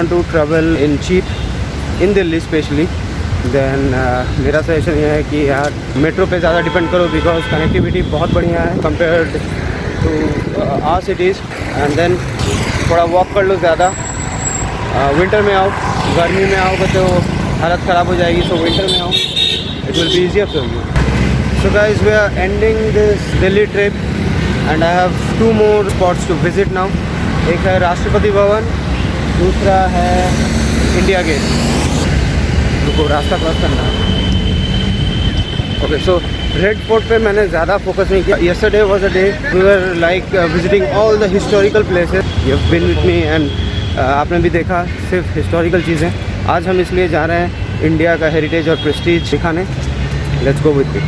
want to travel in cheap in Delhi specially, then मेरा suggestion ये है कि यार मेट्रो पे ज़्यादा डिपेंड करो बिकॉज कनेक्टिविटी बहुत बढ़िया है compared to our cities. And then थोड़ा वॉक कर लो ज़्यादा। विंटर में आओ, गर्मी में आओगे तो हालत ख़राब हो जाएगी, सो विंटर में आओ, it will be easier for you. So guys we are ending this Delhi trip and I have 2 more spots to visit now. एक है राष्ट्रपति भवन, दूसरा है इंडिया गेट। रुको, रास्ता क्रॉस करना है। ओके, सो रेड फोर्ट पे मैंने ज़्यादा फोकस नहीं किया। Yesterday was a day we were like visiting all the historical places. You have been with me and आपने भी देखा सिर्फ हिस्टोरिकल चीज़ें। आज हम इसलिए जा रहे हैं इंडिया का हेरिटेज और प्रेस्टीज दिखाने। Let's go with me.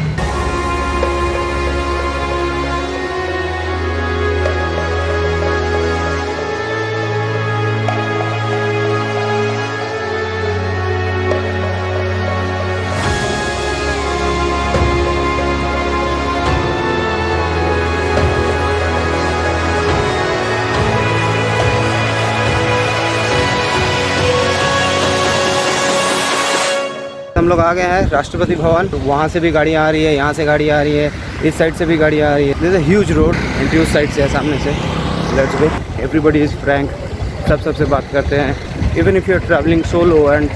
हम लोग आ गए हैं राष्ट्रपति भवन। वहाँ से भी गाड़ियाँ आ रही है, यहाँ से गाड़ी आ रही है, इस साइड से भी गाड़ी आ रही है। This is a huge road, entry उस साइड से है सामने से। Let's go. Everybody is frank, सब सबसे बात करते हैं। Even if you are travelling solo and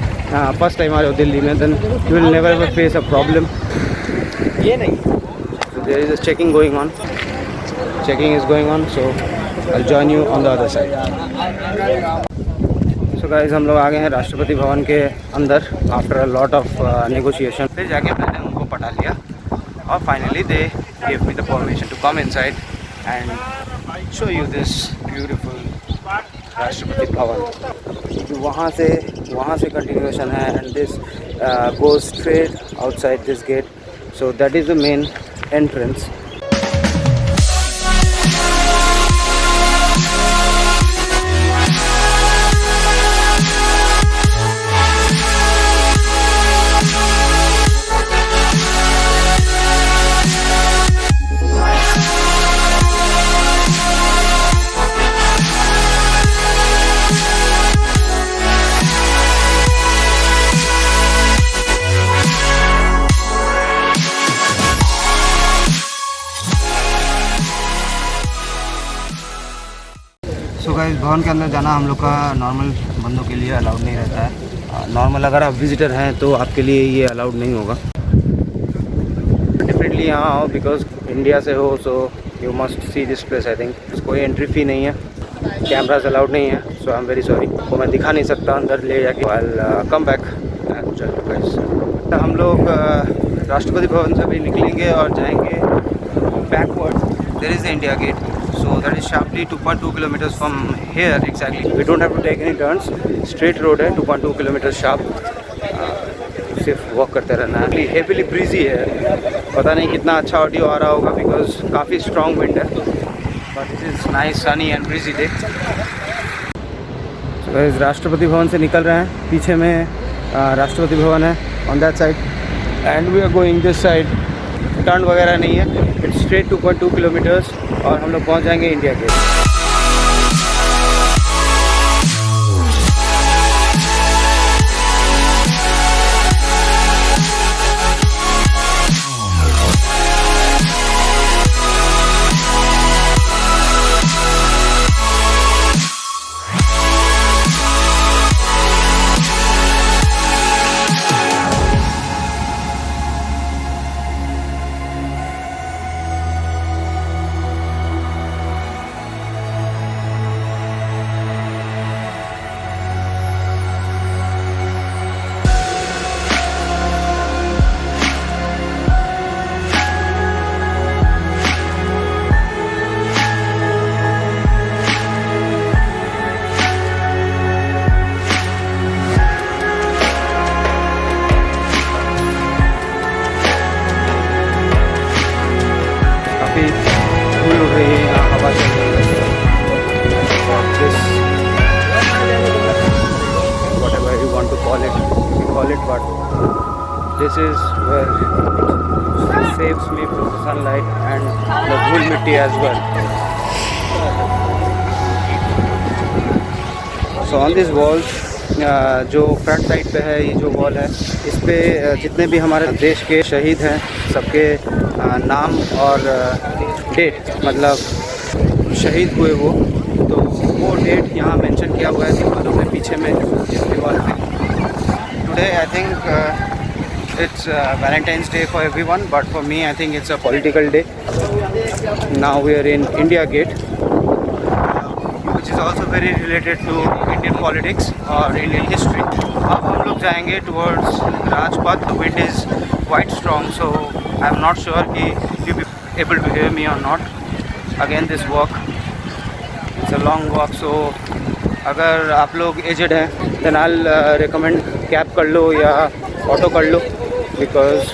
first time आ रहे हो दिल्ली में, then you will never ever face a problem. ये नहीं, so there is a checking going on, checking is going on, so I will join you on the other side. So guys हम लोग आ गए हैं राष्ट्रपति भवन के अंदर after a lot of negotiation. फिर जाके मैंने उनको पटा लिया और finally they give me the permission to come inside and show you this beautiful Rashtrapati Bhavan. वहाँ से कंटिन्यूएशन है and this goes straight outside this gate, so that is the main entrance. So guys Bhavan के अंदर जाना हम लोग का नॉर्मल बंदों के लिए अलाउड नहीं रहता है। नॉर्मल अगर आप विजिटर हैं तो आपके लिए ये अलाउड नहीं होगा। डेफिनेटली यहाँ आओ बिकॉज इंडिया से हो, so you must see this place. I think कोई एंट्री फ़ी नहीं है, कैमराज अलाउड नहीं है, so I am very sorry. वो मैं दिखा नहीं सकता अंदर ले जाके। I come back. हम लोग राष्ट्रपति भवन से भी निकलेंगे और जाएंगे backward. There is the India gate, so that is sharply 2.2 kilometers from here exactly. We don't have to take any turns, straight road है 2.2 kilometers sharp। सिर्फ वॉक करते रहना है। हेवीली ब्रीजी है, पता नहीं कितना अच्छा ऑडियो आ रहा होगा बिकॉज काफ़ी स्ट्रॉन्ग विंड है, but this is nice Sunny and breezy day. इस राष्ट्रपति भवन से निकल रहे हैं, पीछे में राष्ट्रपति भवन है on that side and we are going this side. Turn वगैरह नहीं है, इट्स स्ट्रेट 2.2 किलोमीटर्स और हम लोग पहुंच जाएंगे India gate. This is where it saves me from the sunlight and the धूल मिट्टी as well. So on these walls जो फ्रंट साइड पे है, ये जो वॉल है, इस पे जितने भी हमारे देश के शहीद हैं सबके नाम और डेट, मतलब शहीद हुए वो डेट यहाँ मेंशन किया हुआ है दीवारों में, पीछे में इस दीवार पे। Today I think it's Valentine's day for everyone, but for me I think it's a political day. Now we are in India gate, which is also very related to Indian politics और Indian history. अब हम लोग जाएंगे towards Rajpath. The wind is quite strong, so I am not sure कि you be able to hear me or not. Again this walk, it's a long walk, so अगर आप लोग aged हैं then I'll recommend cab कर लो या auto कर लो, because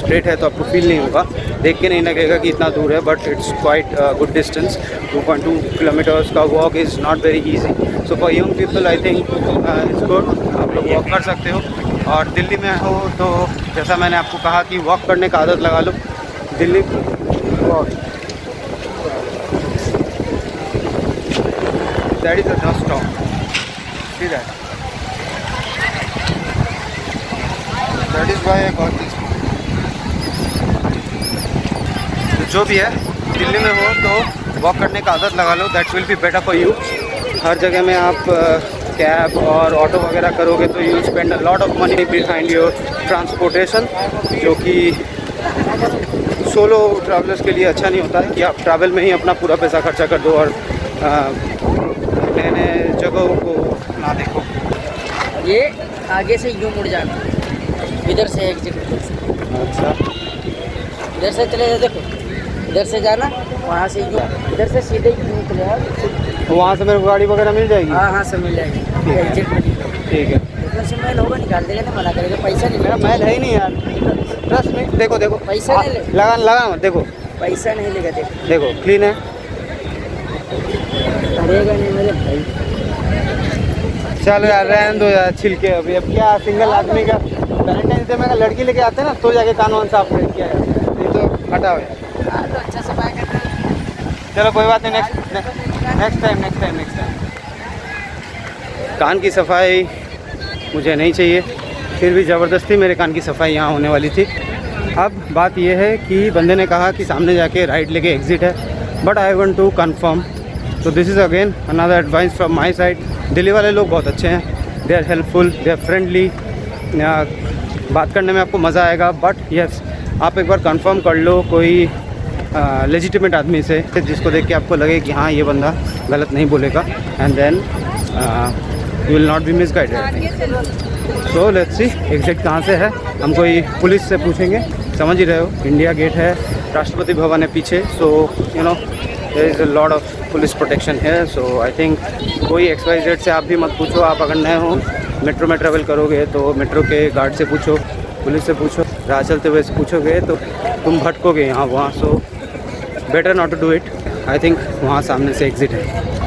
straight है तो आपको फील नहीं होगा, देख के नहीं लगेगा कि इतना दूर है, but it's quite good distance. 2.2 kilometres का walk is not very easy, so for young people I think it's good, आप लोग वॉक कर सकते हो। और दिल्ली में हो तो जैसा मैंने आपको कहा कि वॉक करने का आदत लगा लो। Delhi that is a just stop, see that is why I got this. जो भी है, दिल्ली में हो तो वॉक करने का आदत लगा लो, that will be better for you. हर जगह में आप कैब और ऑटो वगैरह करोगे तो you spend a lot of money behind your transportation, जो कि सोलो ट्रैवलर्स के लिए अच्छा नहीं होता है कि आप ट्रैवल में ही अपना पूरा पैसा खर्चा कर दो और नए नए जगहों को ना देखो। ये आगे से यूँ मुड़ जाना, इधर से एग्जिट। अच्छा, इधर से चले जाओ, देखो इधर से जाना, वहाँ से यूँ, इधर से सीधे यूँ चले जाओ, तो वहाँ से मेरे को गाड़ी वगैरह मिल जाएगी? हाँ हाँ सब मिल जाएगी, एग्जिट में। ठीक है, इधर से मैल होगा, निकाल देगा ना, मना करेगा, पैसा नहीं मेरा लेगा। मैल है ही नहीं यार, ट्रस्ट में। देखो देखो पैसा नहीं ले, लगा मत, देखो पैसा नहीं लेगा, देखो देखो क्लीन है, करेगा नहीं मेरे भाई। चलो यार रहने दो यार, छिलके अभी। अब क्या सिंगल आदमी का वैलेंटाइन डे में अगर लड़की लेके आते हैं ना तो जाके कान वान साफ कर किया यार, ये तो हटाओ यार। हाँ तो अच्छा सफाई करना। चलो कोई बात नहीं, नेक्स्ट टाइम। कान की सफाई मुझे नहीं चाहिए, फिर भी ज़बरदस्ती मेरे कान की सफाई यहाँ होने वाली थी। अब बात यह है कि बंदे ने कहा कि सामने जाके राइट लेके एग्ज़िट है, but I want to confirm, तो this is again another advice from my side. Delhi वाले लोग बहुत अच्छे हैं, they are helpful, they are friendly, बात करने में आपको मज़ा आएगा, बट यस आप एक बार कंफर्म कर लो कोई लेजिटिमेट आदमी से, जिसको देख के आपको लगे कि हाँ ये बंदा गलत नहीं बोलेगा, and then you will not be misguided. So let's see exact कहाँ से है, हम कोई पुलिस से पूछेंगे। समझ ही रहे हो, इंडिया गेट है, राष्ट्रपति भवन है पीछे, so you know there is a lot of police protection है। सो आई थिंक कोई XYZ से आप भी मत पूछो, आप अगर नए हो मेट्रो में ट्रैवल करोगे तो मेट्रो के गार्ड से पूछो, पुलिस से पूछो, राह चलते हुए से पूछोगे तो तुम भटकोगे यहाँ वहाँ। So better not to do it, I think वहाँ सामने से एग्ज़िट है।